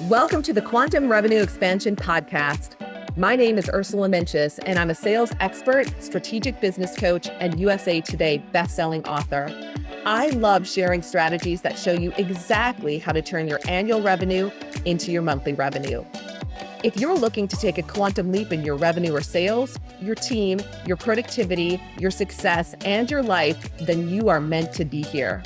Welcome to the Quantum Revenue Expansion Podcast. My name is Ursula, and I'm a sales expert, strategic business coach, and USA Today bestselling author. I love sharing strategies that show you exactly how to turn your annual revenue into your monthly revenue. If you're looking to take a quantum leap in your revenue or sales, your team, your productivity, your success, and your life, then you are meant to be here.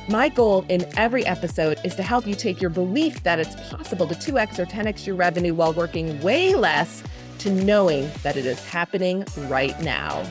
My goal in every episode is to help you take your belief that it's possible to 2x or 10x your revenue while working way less to knowing that it is happening right now.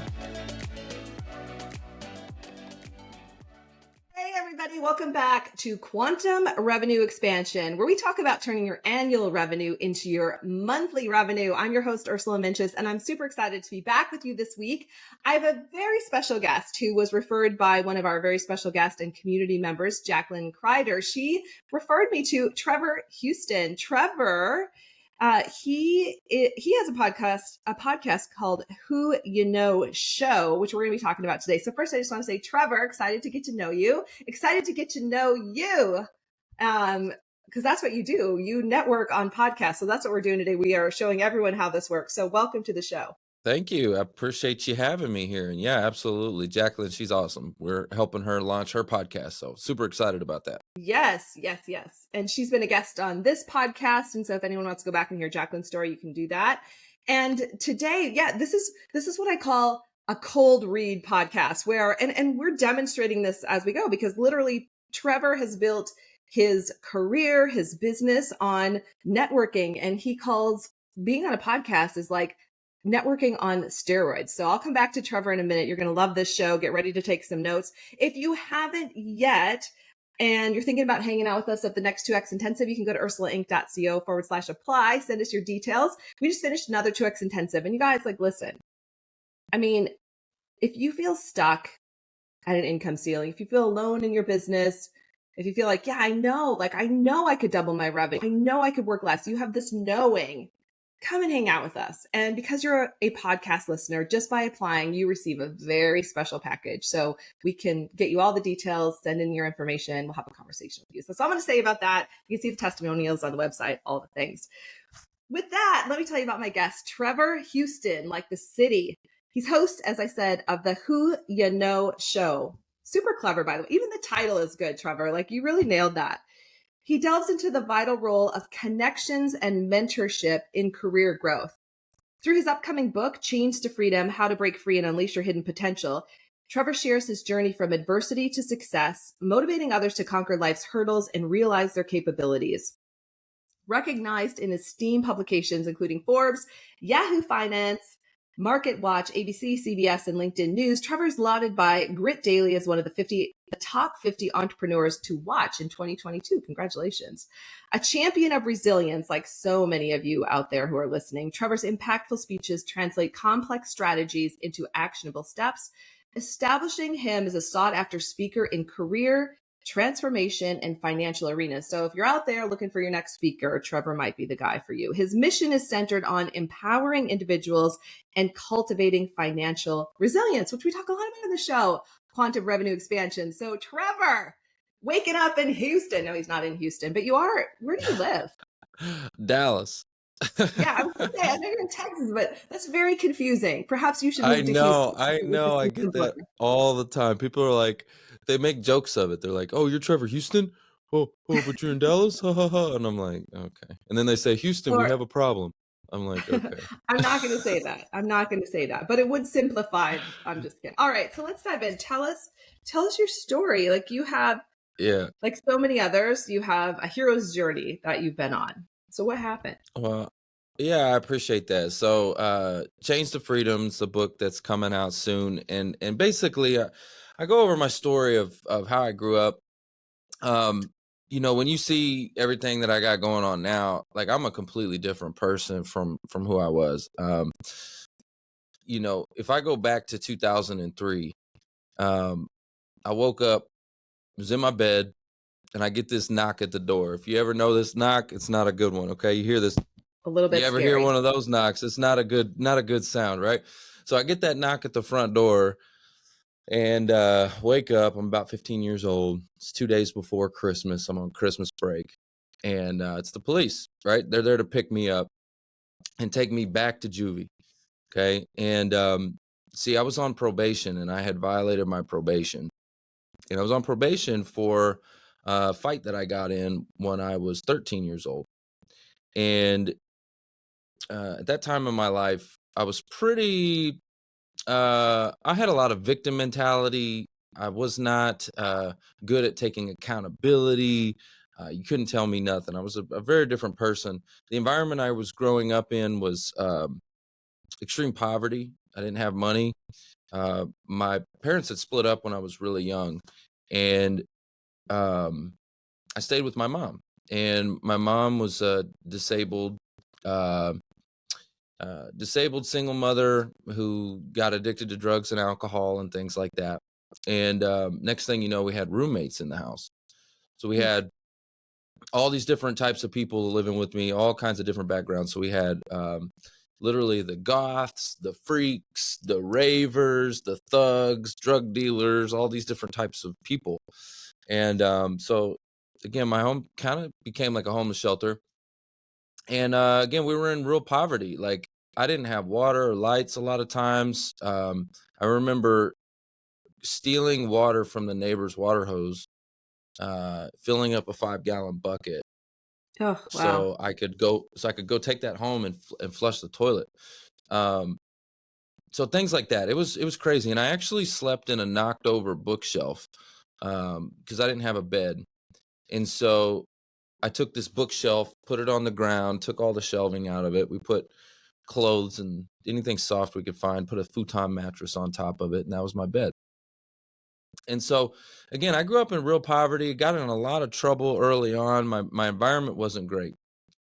Hey everybody, welcome back to Quantum Revenue Expansion, where we talk about turning your annual revenue into your monthly revenue. I'm your host, Ursula, and I'm super excited to be back with you this week. I have a very special guest who was referred by one of our very special guests and community members, Jacqueline Kreider. She referred me to Trevor Houston. Trevor, he has a podcast called Who You Know Show, which we're going to be talking about today. So first, I just want to say, Trevor, excited to get to know you. Excited to get to know you, because that's what you do. You network on podcasts. So that's what we're doing today. We are showing everyone how this works. So welcome to the show. Thank you. I appreciate you having me here. And yeah, absolutely. Jacqueline, she's awesome. We're helping her launch her podcast. So super excited about that. Yes. And she's been a guest on this podcast. And so if anyone wants to go back and hear Jacqueline's story, you can do that. And today, this is what I call a cold read podcast where, and we're demonstrating this as we go, because literally Trevor has built his career, his business on networking. And he calls being on a podcast is like networking on steroids. So I'll come back to Trevor in a minute. You're going to love this show. Get ready to take some notes. If you haven't yet, and you're thinking about hanging out with us at the next 2X Intensive, you can go to ursulainc.co/apply. Send us your details. We just finished another 2X Intensive. And you guys, listen, I mean, if you feel stuck at an income ceiling, if you feel alone in your business, if you feel like, I know I could double my revenue. I know I could work less. You have this knowing. Come and hang out with us. And because you're a podcast listener, just by applying, you receive a very special package. So we can get you all the details, send in your information. We'll have a conversation with you. So that's all I'm going to say about that. You can see the testimonials on the website, all the things. With that, let me tell you about my guest, Trevor Houston, like the city. He's host, as I said, of the Who You Know Show. Super clever, by the way. Even the title is good, Trevor. You really nailed that. He delves into the vital role of connections and mentorship in career growth. Through his upcoming book, Chains to Freedom, How to Break Free and Unleash Your Hidden Potential, Trevor shares his journey from adversity to success, motivating others to conquer life's hurdles and realize their capabilities. Recognized in esteemed publications, including Forbes, Yahoo Finance, Market Watch, ABC, CBS, and LinkedIn News, Trevor is lauded by Grit Daily as one of the top 50 entrepreneurs to watch in 2022. Congratulations. A champion of resilience, like so many of you out there who are listening, Trevor's impactful speeches translate complex strategies into actionable steps, establishing him as a sought-after speaker in career, transformation, and financial arenas. So if you're out there looking for your next speaker, Trevor might be the guy for you. His mission is centered on empowering individuals and cultivating financial resilience, which we talk a lot about in the show, Quantum Revenue Expansion. So Trevor, waking up in Houston. No, he's not in Houston, but you are. Where do you live? Dallas. Yeah, I was going to say, I know you're in Texas, but that's very confusing. Perhaps you should move to Houston. I know. I get that all the time. People are like, they make jokes of it. They're like, oh, you're Trevor Houston? Oh, but you're in Dallas? Ha, ha, ha. And I'm like, okay. And then they say, Houston, we have a problem. I'm like, okay. I'm not going to say that. But it would simplify. I'm just kidding. All right. So let's dive in. Tell us your story. You have, like so many others, you have a hero's journey that you've been on. So what happened? Well, yeah, I appreciate that. So, Chains to Freedom's the book that's coming out soon. And basically, I go over my story of how I grew up. When you see everything that I got going on now, I'm a completely different person from who I was. If I go back to 2003, I woke up, was in my bed, and I get this knock at the door. If you ever know this knock, it's not a good one. Okay. You hear this a little bit. You ever hear one of those knocks? It's not a good sound, right? So I get that knock at the front door and wake up. I'm about 15 years old. It's 2 days before Christmas. I'm on Christmas break. and it's the police, right? They're there to pick me up and take me back to juvie. Okay. And see, I was on probation and I had violated my probation. And I was on probation for a fight that I got in when I was 13 years old. And at that time in my life, I was pretty, I had a lot of victim mentality. I was not good at taking accountability. You couldn't tell me nothing. I was a very different person. The environment I was growing up in was extreme poverty. I didn't have money. My parents had split up when I was really young, and I stayed with my mom. And my mom was a uh, disabled single mother who got addicted to drugs and alcohol and things like that. And next thing you know, we had roommates in the house. So we Mm. had all these different types of people living with me, all kinds of different backgrounds. So we had literally the goths, the freaks, the ravers, the thugs, drug dealers, all these different types of people. And so again, my home kind of became like a homeless shelter. And again, we were in real poverty. Like I didn't have water or lights a lot of times. I remember stealing water from the neighbor's water hose, filling up a 5-gallon bucket Oh, wow. so I could go take that home and flush the toilet. Um, so things like that. It was crazy. And I actually slept in a knocked over bookshelf because I didn't have a bed. And so I took this bookshelf, put it on the ground, took all the shelving out of it. We put clothes and anything soft we could find, put a futon mattress on top of it, and that was my bed. And so again, I grew up in real poverty, got in a lot of trouble early on. My environment wasn't great.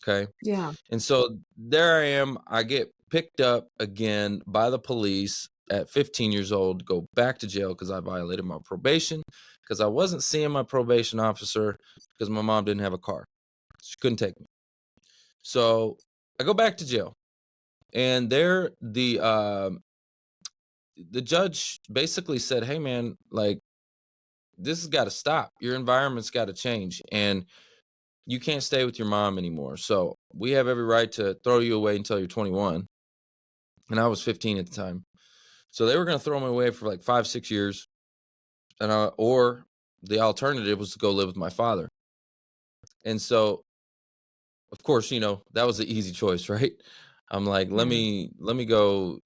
Okay. Yeah. And so there I am. I get picked up again by the police at 15 years old, go back to jail because I violated my probation, because I wasn't seeing my probation officer because my mom didn't have a car. She couldn't take me. So I go back to jail. And there the judge basically said, "Hey man, like this has got to stop. Your environment's got to change. And you can't stay with your mom anymore. So we have every right to throw you away until you're 21." And I was 15 at the time. So they were going to throw me away for like 5, 6 years. And or the alternative was to go live with my father. And so, of course, that was the easy choice, right? I'm like, let Yeah. me go,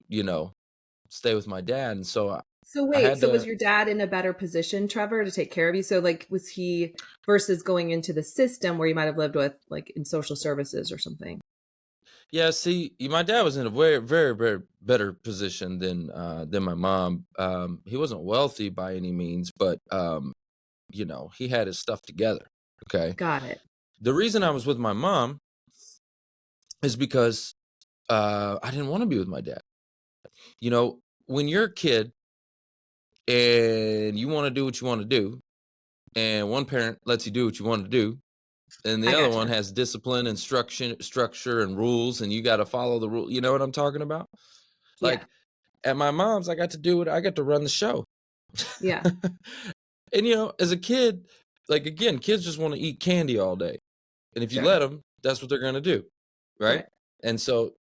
stay with my dad. And so So I wait, had so was to, your dad in a better position, Trevor, to take care of you? So like was he versus going into the system where you might have lived with like in social services or something? yeah, see, my dad was in a very, very, very better position than my mom. He wasn't wealthy by any means, but he had his stuff together. Okay. Got it. The reason I was with my mom is because I didn't want to be with my dad. When you're a kid and you want to do what you want to do, and one parent lets you do what you want to do, and the I other one gotcha. has discipline and structure and rules, and you got to follow the rule. You know what I'm talking about? Yeah. Like at my mom's, I got to do it. I got to run the show. Yeah. And as a kid, like again, kids just want to eat candy all day. And if you let Sure. them, that's what they're going to do. Right. Right. And so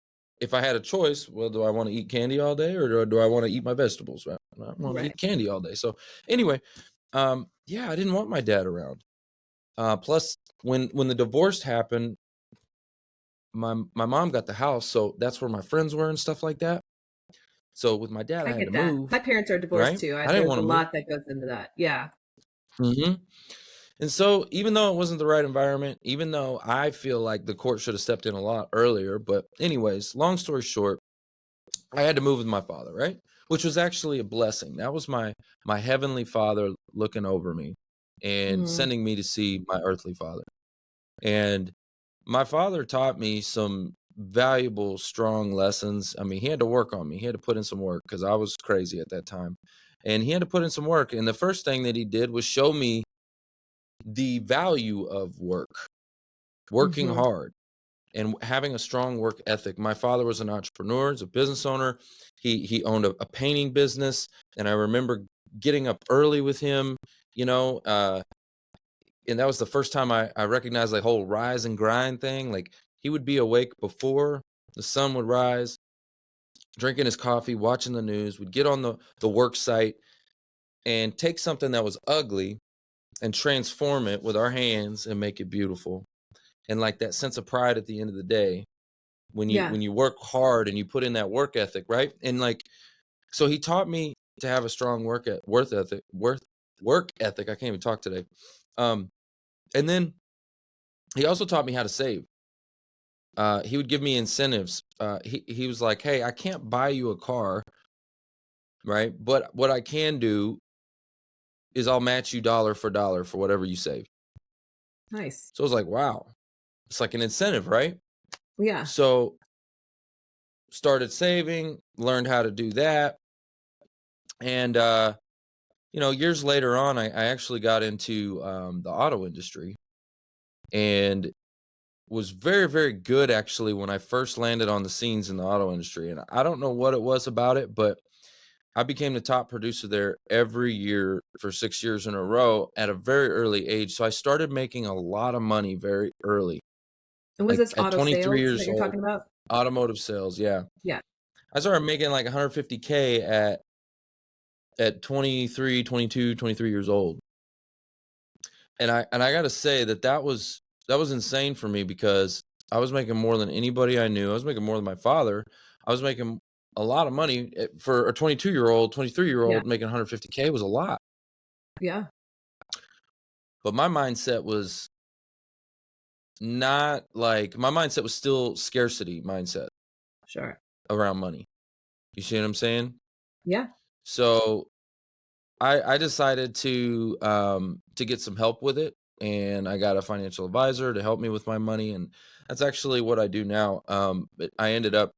if I had a choice, well, do I want to eat candy all day or do I want to eat my vegetables? Right. I want to eat Right. candy all day. So anyway, yeah, I didn't want my dad around. Plus when the divorce happened, my mom got the house. So that's where my friends were and stuff like that. So with my dad, I I had to get that. move. My parents are divorced Right. too. I didn't There's want a to move. lot that goes into that. Yeah. Hmm. And so, even though it wasn't the right environment, even though I feel like the court should have stepped in a lot earlier, but anyways, long story short, I had to move with my father, right? Which was actually a blessing. That was my heavenly father looking over me and Mm. sending me to see my earthly father. And my father taught me some valuable, strong lessons. I mean, he had to work on me. He had to put in some work because I was crazy at that time. And he had to put in some work. And the first thing that he did was show me the value of working Hmm. hard and having a strong work ethic. My father was an entrepreneur, he's a business owner. He owned a painting business, and I remember getting up early with him. You know, uh, and that was the first time I recognized the whole rise and grind thing. Like, he would be awake before the sun would rise, drinking his coffee, watching the news, would get on the work site and take something that was ugly and transform it with our hands and make it beautiful. And like that sense of pride at the end of the day, Yeah. when you work hard and you put in that work ethic, right? And like, so he taught me to have a strong work ethic. I can't even talk today. Um, and then he also taught me how to save. He would give me incentives. He was like, "Hey, I can't buy you a car, right? But what I can do is I'll match you dollar for dollar for whatever you save." Nice. So I was like, "Wow, it's like an incentive, right?" Yeah. So started saving, learned how to do that, and years later on, I actually got into the auto industry and was very, very good actually when I first landed on the scenes in the auto industry. And I don't know what it was about it, but I became the top producer there every year for 6 years in a row at a very early age. So I started making a lot of money very early, And was like this at auto 23 sales that years you're old. talking about? Automotive sales, yeah. Yeah. I started making like 150K at 23, 22, 23 years old. And I got to say that was insane for me because I was making more than anybody I knew. I was making more than my father. I was making a lot of money for a 22-year-old, 23-year-old Yeah. making 150K was a lot. Yeah. But my mindset was not like my mindset was still scarcity mindset Sure. around money. You see what I'm saying? Yeah. So I decided to get some help with it, and I got a financial advisor to help me with my money, and that's actually what I do now. But I ended up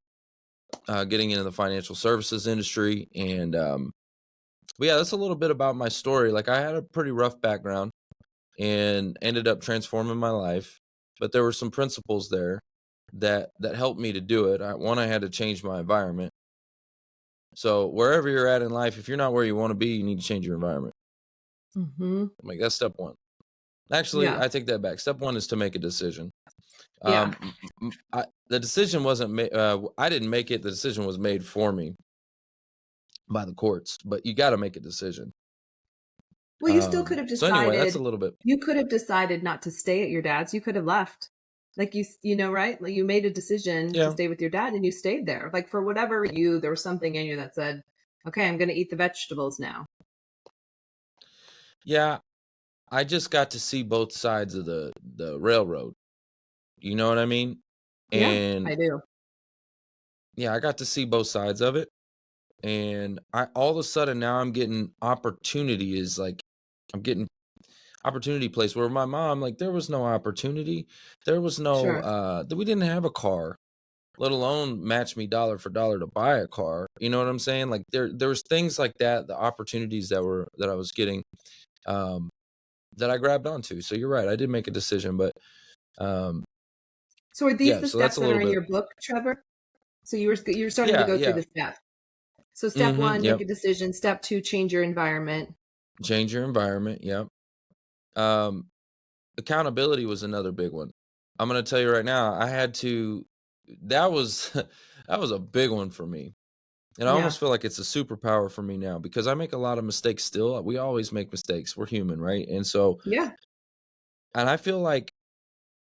getting into the financial services industry, and but yeah, that's a little bit about my story. Like, I had a pretty rough background and ended up transforming my life, but there were some principles there that helped me to do it. One, I had to change my environment. So wherever you're at in life, if you're not where you want to be, you need to change your environment. Mhm. Like, that's step one. Actually, Yeah. I take that back. Step one is to make a decision. Yeah. The decision wasn't made. I didn't make it. The decision was made for me by the courts. But you got to make a decision. Well, you still could have So anyway, that's a decided little bit. you could have decided not to stay at your dad's. You could have left. Like you know, right? Like you made a decision to Yeah, stay with your dad and you stayed there. Like for whatever there was something in you that said, "Okay, I'm going to eat the vegetables now." yeah. I just got to see both sides of the railroad. You know what I mean? Yeah, And I do. yeah, I got to see both sides of it. And I all of a sudden now I'm getting opportunity is like I'm getting opportunity place where my mom, like, there was no opportunity. There was no Sure. we didn't have a car, let alone match me dollar for dollar to buy a car. You know what I'm saying? Like, there was things like that, the opportunities that I was getting, um that I grabbed onto. So you're right, I did make a decision, but um So are these yeah, the so that's steps a that are little in bit. your book, Trevor? So you were starting to Yeah, go through yeah. the steps. So step 1, make Yep. a decision. Step 2, change your environment. Change your environment. Yep. um Accountability was another big one. I'm gonna tell you right now, I had to that was that was a big one for me. And I Yeah. almost feel like it's a superpower for me now because I make a lot of mistakes still. We always make mistakes. We're human, right? Yeah. And I feel like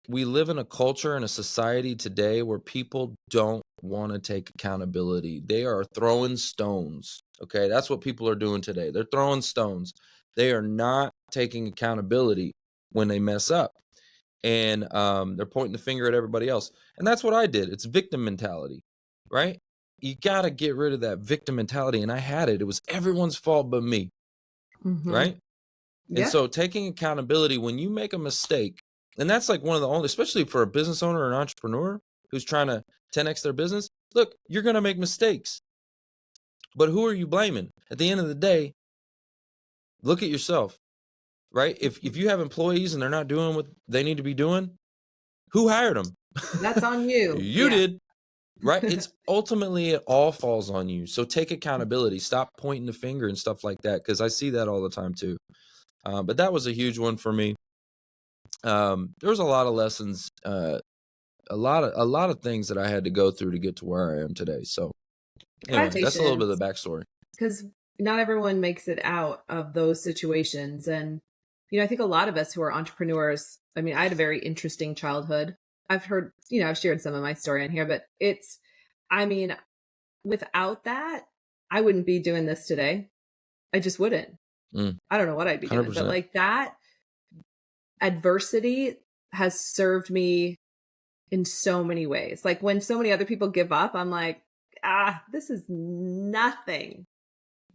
we live in a culture and a society today where people don't want to take accountability. They are throwing stones. Okay. That's what people are doing today. They're throwing stones. They are not taking accountability when they mess up. And they're pointing the finger at everybody else. And that's what I did. It's victim mentality, right? You got to get rid of that victim mentality. And I had it. It was everyone's fault but me, Mhm. right? And Yeah. so taking accountability when you make a mistake, and that's like one of the only, especially for a business owner or an entrepreneur who's trying to 10x their business. Look, you're going to make mistakes, but who are you blaming? At the end of the day, look at yourself, right? If you have employees and they're not doing what they need to be doing, who hired them? That's on you. You Yeah. did. Right? It's ultimately it all falls on you. So take accountability. Stop pointing the finger and stuff like that because I see that all the time too. But that was a huge one for me. there was a lot of lessons, a lot of things that I had to go through to get to where I am today. So I have anyway, that's a little bit of patience the backstory. because not everyone makes it out of those situations. And, you know, I think a lot of us who are entrepreneurs, I mean, I had a very interesting childhood. I've heard, you know, I've shared some of my story on here, but I mean, without that, I wouldn't be doing this today. I just wouldn't. Mm, I don't know what I'd be doing, but 100%. like that adversity has served me in so many ways. Like when so many other people give up, I'm like, this is nothing,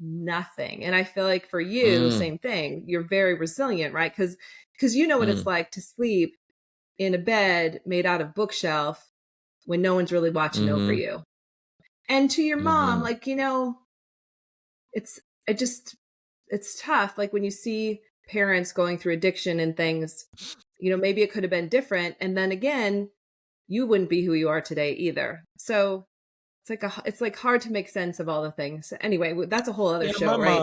nothing. And I feel like for you, Mm, same thing. You're very resilient, right? Because you know what it's mm, like to sleep in a bed made out of bookshelf when no one's really watching over mhm, you. And to your mom, mhm. like, you know, it's it just it's tough. Like when you see parents going through addiction and things, you know, maybe it could have been different. And then again, you wouldn't be who you are today either. So it's like hard to make sense of all the things. Anyway, that's a whole other Yeah, show, right?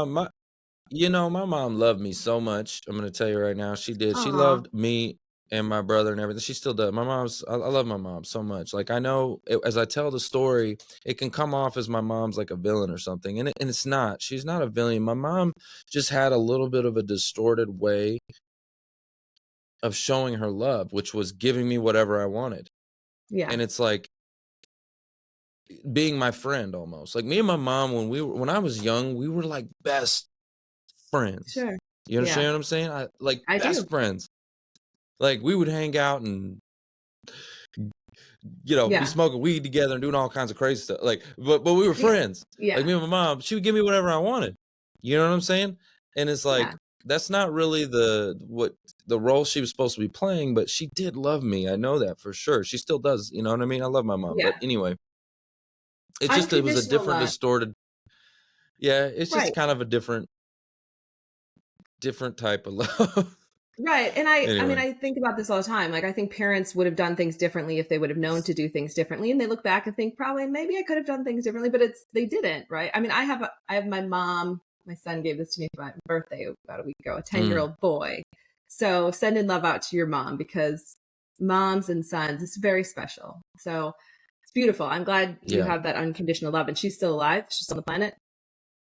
my mom loved me so much. I'm gonna tell you right now, she did. She Aw. loved me and my brother and everything. She still does. I love my mom so much. Like I know as I tell the story, it can come off as my mom's like a villain or something, and it's not. She's not a villain. My mom just had a little bit of a distorted way of showing her love, which was giving me whatever I wanted. Yeah. And it's like being my friend almost. Like me and my mom when I was young, we were like best friends. Sure. You Yeah. understand what I'm saying? Like I do. best friends. Like we would hang out and be Yeah. smoking weed together and doing all kinds of crazy stuff. Like, but we were Yeah. friends. Like Yeah. me and my mom, she would give me whatever I wanted. You know what I'm saying? And it's like Yeah. that's not really the role she was supposed to be playing, but she did love me. I know that for sure. She still does. You know what I mean? I love my mom, but Yeah. anyway, it was a Unconditional different love. distorted. Yeah, it's just Right. kind of a different type of love. Right. And I mean, Anyway. I think about this all the time. Like, I think parents would have done things differently if they would have known to do things differently. And they look back and think, probably, maybe I could have done things differently, but they didn't. Right. I mean, I have my mom, my son gave this to me for my birthday about a week ago, a 10-year-old Mm, old boy. So sending love out to your mom because moms and sons, it's very special. So it's beautiful. I'm glad you yeah. have that unconditional love and she's still alive. She's on the planet.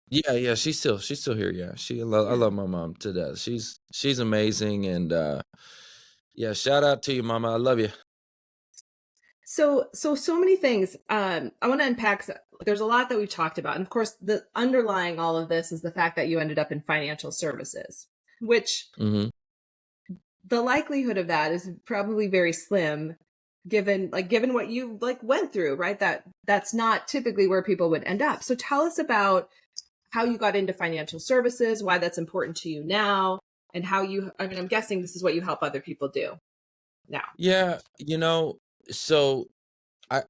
Yeah, yeah, she's still here, yeah. I Yeah. love my mom to death. She's amazing and, yeah, shout out to you, mama. I love you. So many things. I want to unpack. There's a lot that we've talked about, and of course, the underlying all of this is the fact that you ended up in financial services, which Mhm. the likelihood of that is probably very slim, given what you like went through, right? That's not typically where people would end up. So tell us about how you got into financial services, why that's important to you now, and how you. I mean, I'm guessing this is what you help other people do now. Yeah, so I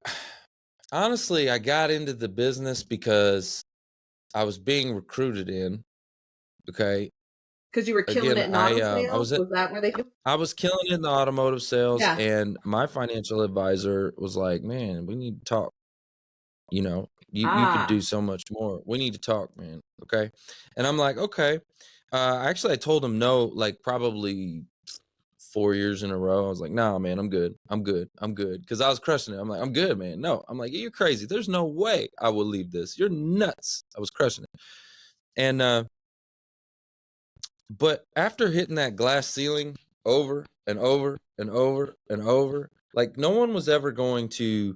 honestly, I got into the business because I was being recruited in, okay? Because you were killing Again, it in auto I sales. was Was that where they? I was killing it in the automotive sales, Yeah. and my financial advisor was like, "Man, we need to talk. You could do Ah. so much more. We need to talk, man." Okay. And I'm like, okay. Actually, I told him no, like probably 4 years in a row. I was like, nah, man, I'm good. I'm good. I'm good. Cause I was crushing it. I'm like, I'm good, man. No, I'm like, you're crazy. There's no way I will leave this. You're nuts. I was crushing it. And, but after hitting that glass ceiling over and over and over and over, like no one was ever going to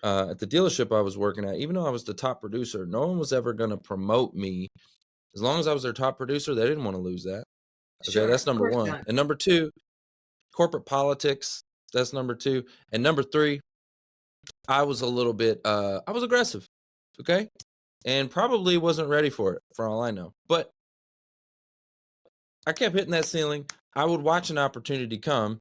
at the dealership I was working at, even though I was the top producer, no one was ever going to promote me. As long as I was their top producer, they didn't want to lose that. Okay, Sure, that's of number course one. not. And number two, corporate politics. That's number two. And number three, I was aggressive. Okay. And probably wasn't ready for it, for all I know. But I kept hitting that ceiling. I would watch an opportunity come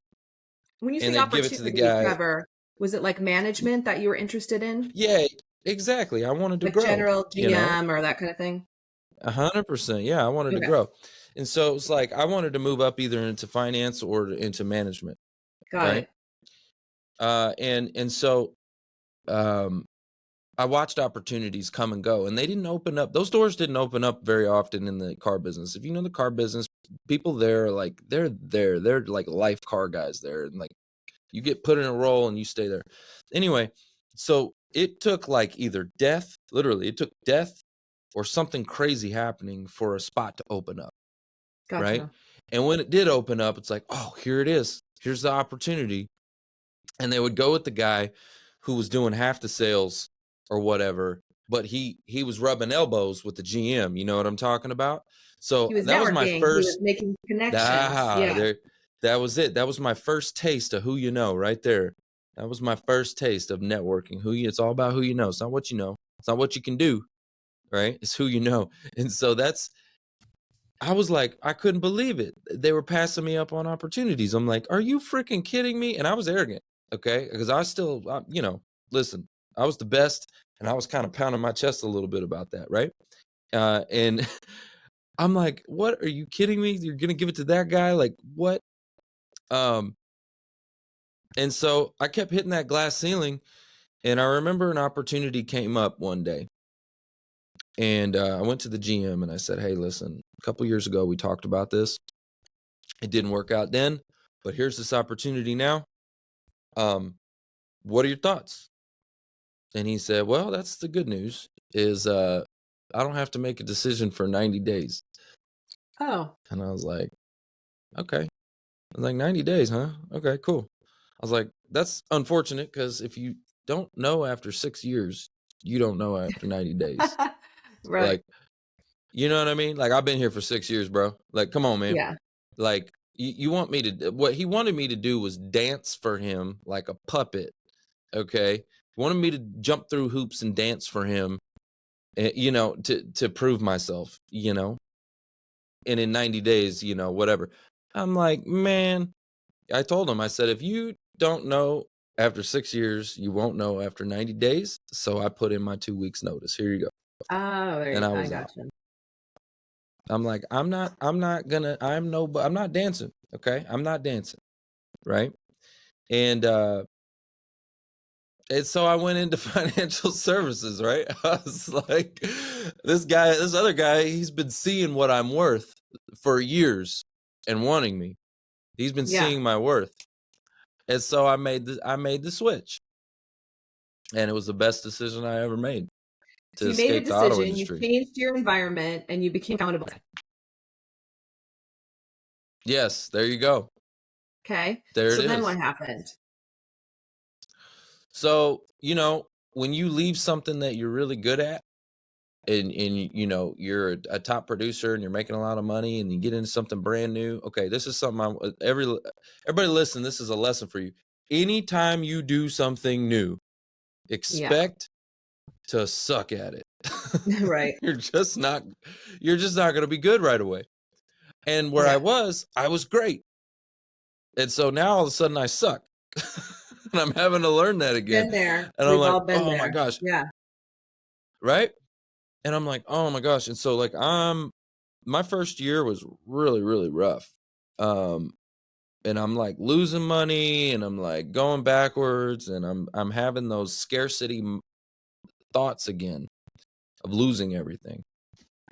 When you and say they'd give it to the opportunity, guy. Trevor, was it like management that you were interested in? Yeah, exactly. I wanted to Like grow, general you know. GM or that kind of thing? 100%. Yeah, I wanted to Okay, grow. And so it's like I wanted to move up either into finance or into management, got right? it. And so um I watched opportunities come and go, and they didn't open up. Those doors didn't open up very often in the car business. If you know the car business, people there are like they're like life car guys there, and like you get put in a role and you stay there. Anyway, so it took like either death, literally, it took death or something crazy happening for a spot to open up, right? Gotcha. And when it did open up, it's like, oh, here it is. Here's the opportunity. And they would go with the guy who was doing half the sales or whatever, but he was rubbing elbows with the GM. You know what I'm talking about? So He was that was my networking. He was first. making connections. Yeah. There, that was it. That was my first taste of who you know, right there. That was my first taste of networking. It's all about who you know. It's not what you know. It's not what you can do, right? It's who you know. And so I was like, I couldn't believe it. They were passing me up on opportunities. I'm like, are you freaking kidding me? And I was arrogant, okay? Because listen, I was the best, and I was kind of pounding my chest a little bit about that, right? And I'm like, what? Are you kidding me? You're gonna give it to that guy? Like, what? And so I kept hitting that glass ceiling, and I remember an opportunity came up one day. And I went to the GM and I said, hey, listen, a couple years ago, we talked about this. It didn't work out then, but here's this opportunity now. What are your thoughts? And he said, well, that's the good news is I don't have to make a decision for 90 days. Oh. And I was like, okay. I was like, 90 days, huh? Okay, cool. I was like, that's unfortunate because if you don't know after 6 years, you don't know after 90 days. Right. Like, you know what I mean? Like, I've been here for 6 years, bro. Like, come on, man. Yeah. Like, you want me to, what he wanted me to do was dance for him like a puppet, okay? He wanted me to jump through hoops and dance for him, to prove myself, and in 90 days, whatever. I'm like, man, I told him, I said, if you don't know after 6 years, you won't know after 90 days. So I put in my 2 weeks notice. Here you go. Oh, And I I was out. gotcha. I'm like, I'm not dancing. Okay. I'm not dancing. Right. And so I went into financial services, right? I was like, this other guy, he's been seeing what I'm worth for years and wanting me. He's been Yeah. seeing my worth. And so I made the switch. And it was the best decision I ever made So to you made a escape the auto decision, you industry. changed your environment, and you became accountable. Yes, there you go. Okay. There So it then is. what happened? So, when you leave something that you're really good at and you're a top producer and you're making a lot of money and you get into something brand new. Okay, this is something everybody listen, this is a lesson for you. Anytime you do something new, Yeah. expect to suck at it. Right. You're just not going to be good right away. And where Yeah. I was great. And so now all of a sudden I suck. And I'm having to learn that again. Been there. And I'm We've like, all been oh my there. gosh. Yeah. Right. And I'm like, oh my gosh. And so like my first year was really, really rough. And I'm like losing money and I'm like going backwards and I'm having those scarcity thoughts again of losing everything.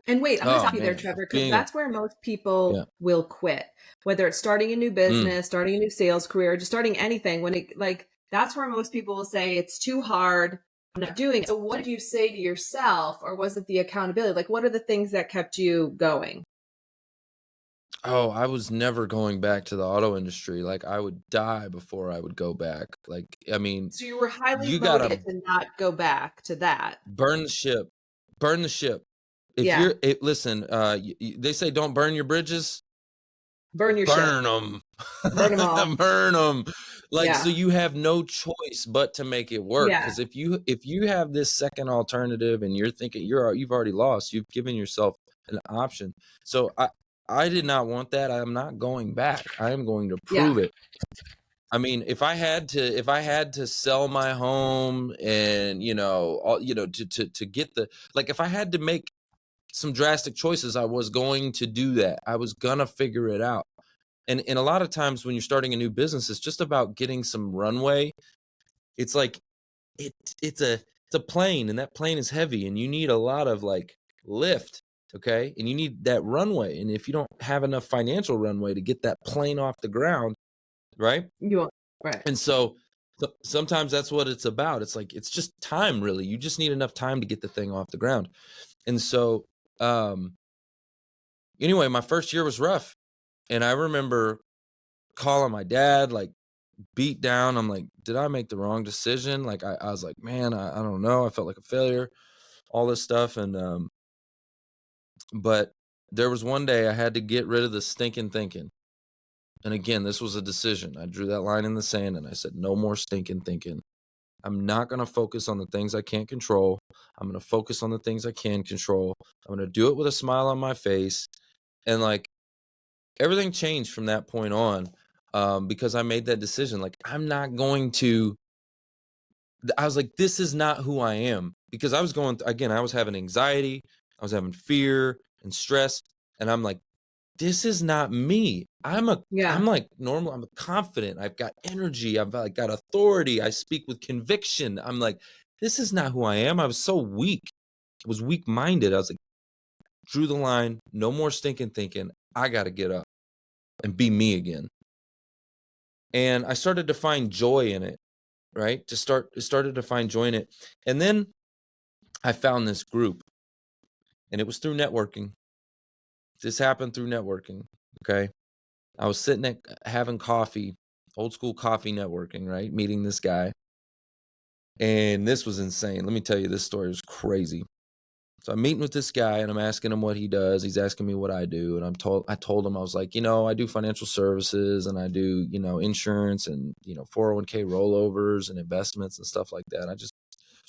And wait, I'm going to stop you there, Man, Trevor, because that's where most people yeah. will quit. Whether it's starting a new business, starting a new sales career, just starting anything, that's where most people will say it's too hard, I'm not doing it. So what did you say to yourself, or was it the accountability? Like, what are the things that kept you going? Oh, I was never going back to the auto industry. Like I would die before I would go back. Like, I mean, So you were highly you gotta motivated to not go back to that. burn the ship. Burn the ship. Yeah. Listen, they say don't burn your bridges. Burn your ship. Burn them. Burn them all. Burn them. Like, Yeah. so you have no choice but to make it work. Yeah. Because if you have this second alternative and you're thinking you've already lost, you've given yourself an option. So I did not want that. I'm not going back. I am going to prove it. I mean, if I had to sell my home and to get if I had to make some drastic choices, I was going to do that. I was gonna figure it out. And a lot of times when you're starting a new business, it's just about getting some runway. It's like it's it's a plane, and that plane is heavy, and you need a lot of like lift. Okay. And you need that runway. And if you don't have enough financial runway to get that plane off the ground, right? You won't. Right. And so sometimes that's what it's about. It's like, it's just time, really. You just need enough time to get the thing off the ground. And so, anyway, my first year was rough. And I remember calling my dad, like beat down. I'm like, did I make the wrong decision? Like, I was like, man, I don't know. I felt like a failure, all this stuff. And, but there was one day I had to get rid of the stinking thinking. And again, this was a decision. I drew that line in the sand and I said, no more stinking thinking. I'm not going to focus on the things I can't control. I'm going to focus on the things I can control. I'm going to do it with a smile on my face. And like everything changed from that point on, because I made that decision. Like, I'm not going to, I was like, this is not who I am, because I was going, again, I was having anxiety. I was having fear and stress. And I'm like, this is not me. I'm like normal. I'm confident. I've got energy. I've like got authority. I speak with conviction. I'm like, this is not who I am. I was so weak. I was weak-minded. I was like, drew the line. No more stinking thinking. I got to get up and be me again. And I started to find joy in it, right? Started to find joy in it. And then I found this group, and it was through networking. This happened through networking. Okay. I was sitting at having coffee, old school coffee networking, right? Meeting this guy. And this was insane. Let me tell you, this story was crazy. So I'm meeting with this guy and I'm asking him what he does. He's asking me what I do. And I told him, I was like, I do financial services and I do, insurance and, 401k rollovers and investments and stuff like that. I just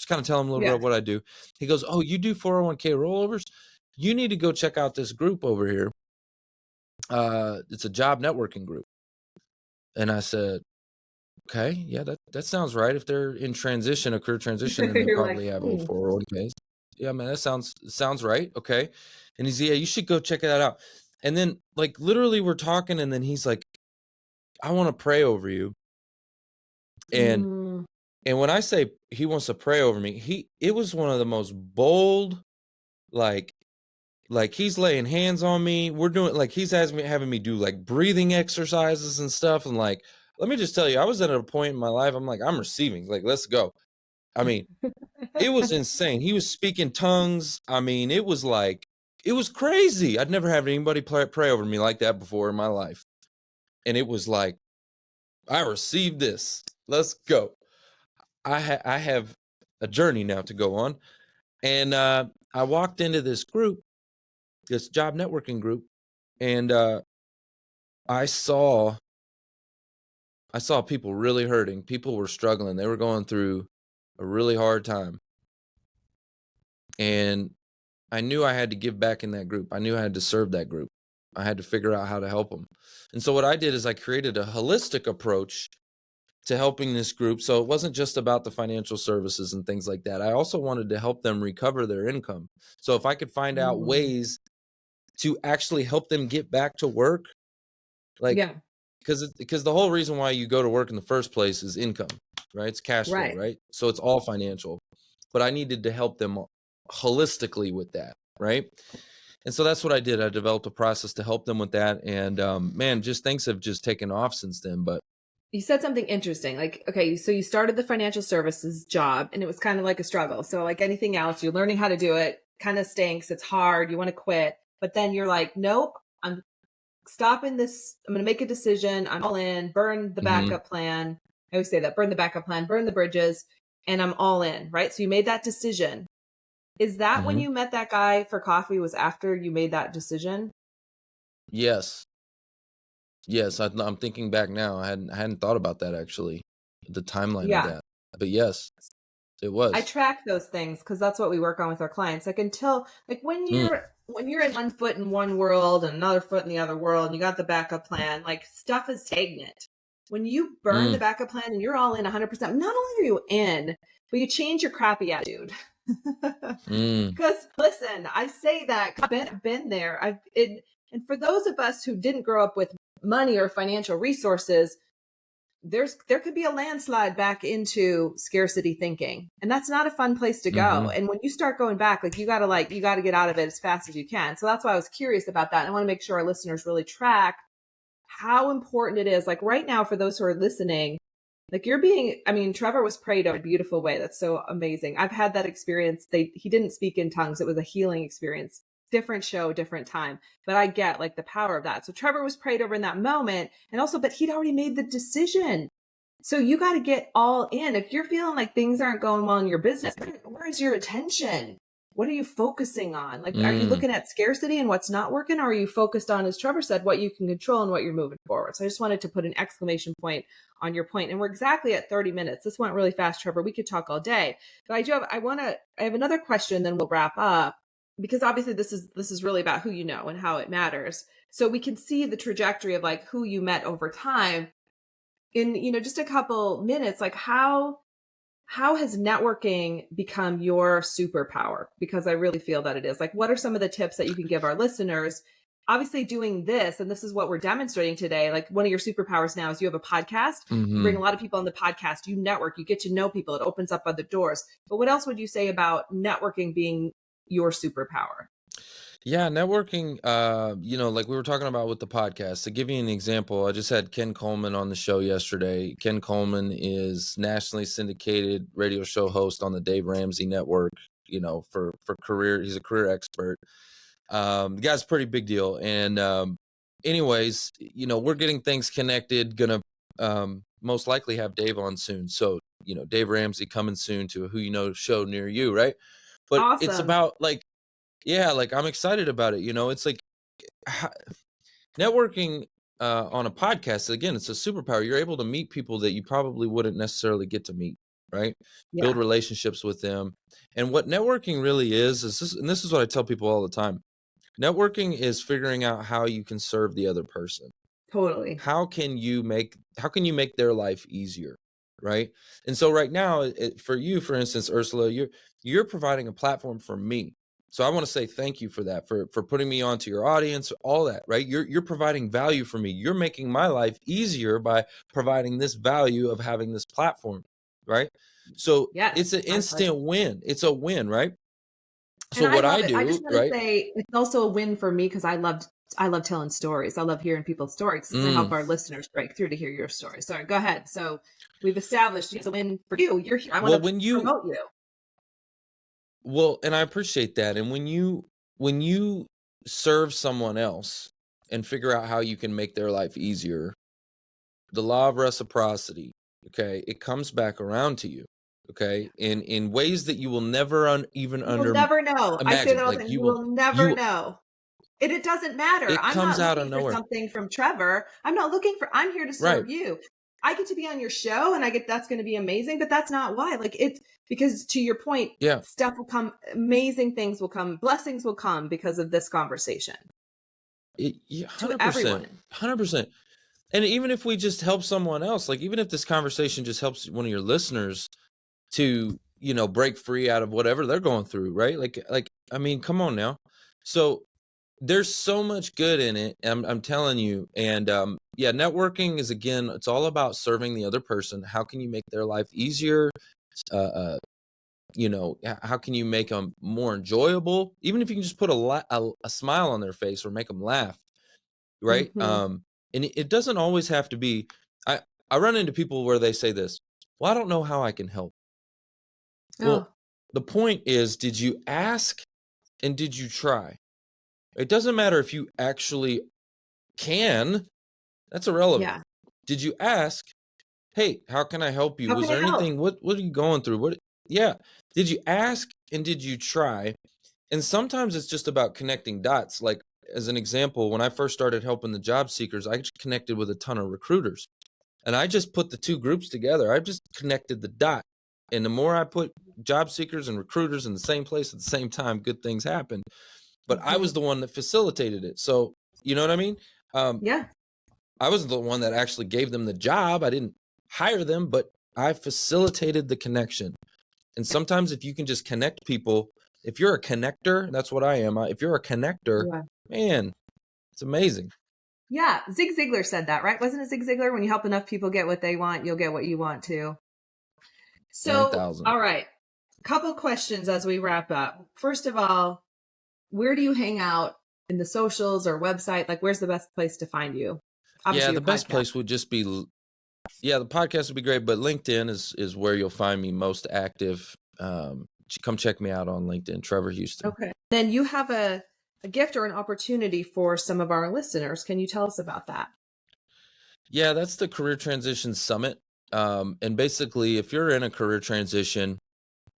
kind of tell him a little bit of what I do. He goes, oh, you do 401k rollovers? You need to go check out this group over here. It's a job networking group. And I said, okay, yeah, that sounds right. If they're in career transition, then they probably have a 401ks. Yeah, man, that sounds right. Okay. And he's, yeah, you should go check that out. And then like literally we're talking, and then he's like, I want to pray over you. And when I say he wants to pray over me, it was one of the most bold, like he's laying hands on me. We're doing like he's having me do like breathing exercises and stuff. And like, let me just tell you, I was at a point in my life, I'm like, I'm receiving. Like, let's go. I mean, it was insane. He was speaking tongues. I mean, it was crazy. I'd never had anybody pray over me like that before in my life. And it was like, I received this. Let's go. I have a journey now to go on. And I walked into this group, this job networking group, and I saw people really hurting. People were struggling. They were going through a really hard time. And I knew I had to give back in that group. I knew I had to serve that group. I had to figure out how to help them. And so what I did is I created a holistic approach to helping this group. So it wasn't just about the financial services and things like that. I also wanted to help them recover their income. So if I could find out ways to actually help them get back to work, like, because the whole reason why you go to work in the first place is income, right? It's cash flow, right? So it's all financial. But I needed to help them holistically with that, right? And so that's what I did. I developed a process to help them with that. And man, just things have just taken off since then. But you said something interesting. Like, okay, so you started the financial services job and it was kind of like a struggle. So like anything else, you're learning how to do it, kind of stinks. It's hard. You want to quit. But then you're like, nope, I'm stopping this. I'm going to make a decision. I'm all in, burn the backup plan. I always say that, burn the backup plan, burn the bridges, and I'm all in, right? So you made that decision. Is that when you met that guy for coffee, was after you made that decision? Yes. I'm thinking back now. I hadn't thought about that actually, the timeline of that. But yes, it was. I track those things because that's what we work on with our clients. Like until like when you're in one foot in one world and another foot in the other world, and you got the backup plan, like stuff is stagnant. When you burn the backup plan and you're all in 100%, not only are you in, but you change your crappy attitude. Because listen, I say that I've been there. And for those of us who didn't grow up with money or financial resources, there could be a landslide back into scarcity thinking, and that's not a fun place to go. Mm-hmm. And when you start going back, you got to get out of it as fast as you can. So that's why I was curious about that. And I want to make sure our listeners really track how important it is. Like right now, for those who are listening, Trevor was prayed in a beautiful way. That's so amazing. I've had that experience. He didn't speak in tongues. It was a healing experience. Different show, different time. But I get like the power of that. So Trevor was prayed over in that moment. And also, but he'd already made the decision. So you got to get all in. If you're feeling like things aren't going well in your business, where's your attention? What are you focusing on? Like, are you looking at scarcity and what's not working? Or are you focused on, as Trevor said, what you can control and what you're moving forward? So I just wanted to put an exclamation point on your point. And we're exactly at 30 minutes. This went really fast, Trevor. We could talk all day. But I have another question, then we'll wrap up, because obviously this is really about who you know and how it matters. So we can see the trajectory of like who you met over time in, just a couple minutes. Like how has networking become your superpower? Because I really feel that it is. Like, what are some of the tips that you can give our listeners? Obviously doing this, and this is what we're demonstrating today. Like, one of your superpowers now is you have a podcast. You bring a lot of people on the podcast, you network, you get to know people. It opens up other doors. But what else would you say about networking being your superpower? Yeah, networking, like we were talking about with the podcast. To give you an example, I just had Ken Coleman on the show yesterday. Ken Coleman is nationally syndicated radio show host on the Dave Ramsey Network, for career. He's a career expert. The guy's a pretty big deal. And anyways, we're getting things connected, gonna most likely have Dave on soon. So, Dave Ramsey coming soon to a Who You Know show near you, right? But it's Awesome. about yeah, I'm excited about it. It's like networking on a podcast. Again, it's a superpower. You're able to meet people that you probably wouldn't necessarily get to meet, right? Yeah, Build relationships with them. And what networking really is this, and this is what I tell people all the time. Networking is figuring out how you can serve the other person. totally. How can you make their life easier, right? And so right now, for you, for instance, Ursula, you're providing a platform for me. So I want to say thank you for that, for putting me onto your audience, all that, right? You're providing value for me. You're making my life easier by providing this value of having this platform, So Yes, it's an instant win. It's a win, right? and So I what love I it. I do, just want to right? say it's also a win for me because I love telling stories. I love hearing people's stories because I help our listeners break through to hear your story. Sorry, go ahead. So we've established it's a win for you. You're here. I want Well, to promote you. Well, and I appreciate that. And when you serve someone else and figure out how you can make their life easier, the law of reciprocity, okay, it comes back around to you, okay, in ways that you will never even You'll never know. I say imagine. that all the Like time. You will never you know. It doesn't matter. it I'm comes not out of looking for nowhere, something from Trevor. I'm here to right? serve you. I get to be on your show and that's going to be amazing, but that's not why. Because to your point, Yeah, stuff will come, amazing things will come, blessings will come because of this conversation yeah, to 100%, everyone. 100%. And even if we just help someone else, like even if this conversation just helps one of your listeners to break free out of whatever they're going through, right? Like I mean, come on now. So there's so much good in it. I'm telling you. And yeah, networking is, again, it's all about serving the other person. How can you make their life easier? How can you make them more enjoyable? Even if you can just put a smile on their face or make them laugh, right? Mm-hmm. And it doesn't always have to be. I run into people where they say this, well, I don't know how I can help. Oh, Well, the point is, did you ask and did you try? It doesn't matter if you actually can. That's irrelevant. yeah. Did you ask, hey, how can I help you? How Was can I there help? anything? What are you going through? Yeah. Did you ask and did you try? And sometimes it's just about connecting dots. Like, as an example, when I first started helping the job seekers, I just connected with a ton of recruiters. And I just put the two groups together. I just connected the dot. And the more I put job seekers and recruiters in the same place at the same time, good things happen. But I Mm-hmm. was the one that facilitated it. So, you know what I mean? Yeah. I was the one that actually gave them the job. I didn't hire them, but I facilitated the connection. And sometimes if you can just connect people, if you're a connector, that's what I am. If you're a connector, Yeah. man, it's amazing. Yeah, Zig Ziglar said that, right? Wasn't it Zig Ziglar? When you help enough people get what they want, you'll get what you want too. So, 9,000. all right, couple questions as we wrap up. First of all, where do you hang out in the socials or website? Like, where's the best place to find you? Yeah, Obviously, the your best podcast. place would just be, the podcast would be great, but LinkedIn is where you'll find me most active. Come check me out on LinkedIn, Trevor Houston. Okay. Then you have a gift or an opportunity for some of our listeners. Can you tell us about that? Yeah, that's the Career Transition Summit. And basically, if you're in a career transition,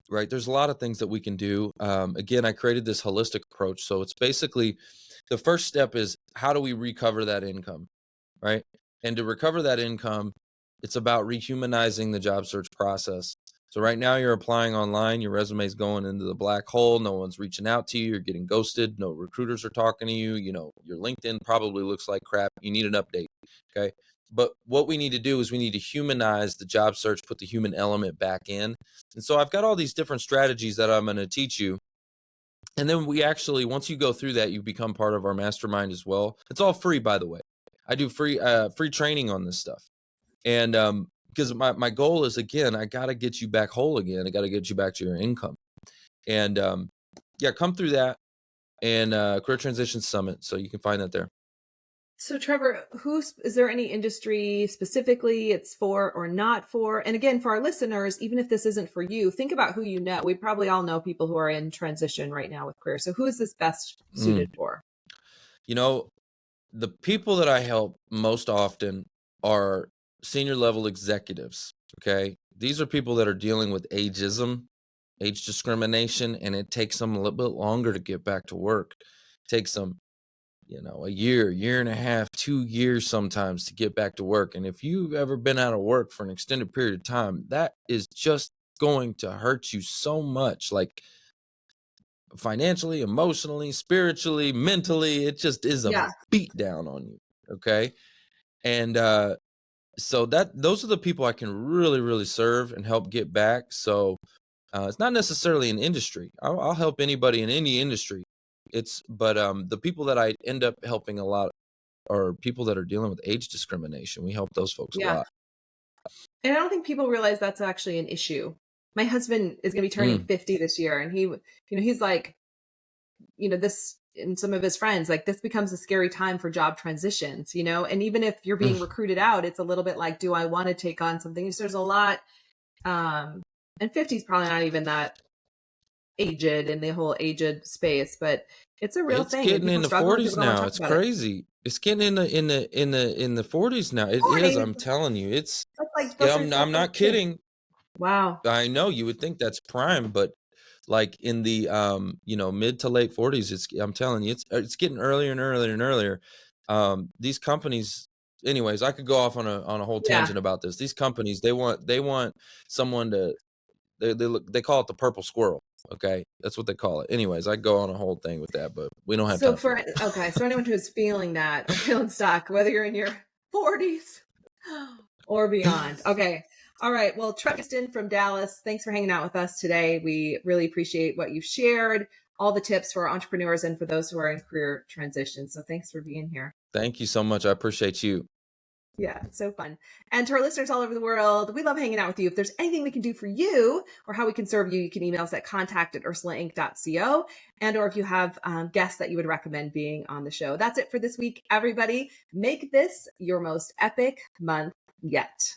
right, there's a lot of things that we can do. Again, I created this holistic approach. So it's basically the first step is how do we recover that income, right? And to recover that income, it's about rehumanizing the job search process. So right now you're applying online, your resume is going into the black hole. No one's reaching out to you. You're getting ghosted. No recruiters are talking to you. You know, your LinkedIn probably looks like crap. You need an update. Okay. But what we need to do is we need to humanize the job search, put the human element back in. And so I've got all these different strategies that I'm going to teach you. And then we actually, once you go through that, you become part of our mastermind as well. It's all free, by the way. I do free training on this stuff. And because my goal is, again, I got to get you back whole again. I got to get you back to your income. And come through that and Career Transition Summit. So you can find that there. So Trevor, is there any industry specifically it's for or not for? And again, for our listeners, even if this isn't for you, think about who you know. We probably all know people who are in transition right now with career. So who is this best suited for? You know, the people that I help most often are senior level executives. Okay. These are people that are dealing with ageism, age discrimination, and it takes them a little bit longer to get back to work. It takes them, a year and a half, 2 years sometimes to get back to work. And if you've ever been out of work for an extended period of time, that is just going to hurt you so much, like financially, emotionally, spiritually, mentally. It just is a beat down on you. Okay. And so those are the people I can really, really serve and help get back. So it's not necessarily an industry. I'll help anybody in any industry. But the people that I end up helping a lot are people that are dealing with age discrimination. We help those folks a lot. And I don't think people realize that's actually an issue. My husband is going to be turning 50 this year. And he's like, this, and some of his friends, like, this becomes a scary time for job transitions, and even if you're being recruited out, it's a little bit like, do I want to take on something? So there's a lot, and 50 is probably not even that aged in the whole aged space, but it's a real thing. It's getting in the 40s now. It's crazy. It's getting in the 40s now. It is. I'm telling you, it's. I'm not kidding. Wow. I know you would think that's prime, but like in the mid to late 40s, I'm telling you, it's getting earlier and earlier and earlier. These companies, anyways, I could go off on a whole tangent about this. These companies, they want someone to, they call it the purple squirrel. Okay, that's what they call it. Anyways, I go on a whole thing with that, but we don't have time for that. Okay, so anyone who's feeling that or feeling stuck, whether you're in your 40s or beyond. Okay. All right. Well, Trevor Houston from Dallas, thanks for hanging out with us today. We really appreciate what you've shared, all the tips for entrepreneurs and for those who are in career transition. So thanks for being here. Thank you so much. I appreciate you. Yeah, so fun. And to our listeners all over the world, we love hanging out with you. If there's anything we can do for you or how we can serve you, you can email us at contact@ursulainc.co. And or if you have guests that you would recommend being on the show. That's it for this week, everybody. Make this your most epic month yet.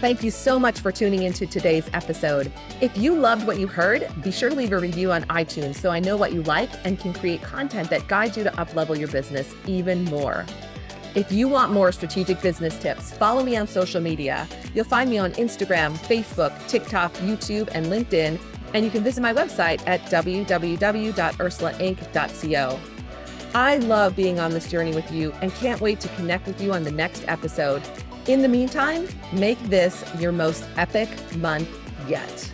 Thank you so much for tuning into today's episode. If you loved what you heard, be sure to leave a review on iTunes so I know what you like and can create content that guides you to up-level your business even more. If you want more strategic business tips, follow me on social media. You'll find me on Instagram, Facebook, TikTok, YouTube, and LinkedIn. And you can visit my website at www.ursulainc.co. I love being on this journey with you and can't wait to connect with you on the next episode. In the meantime, make this your most epic month yet.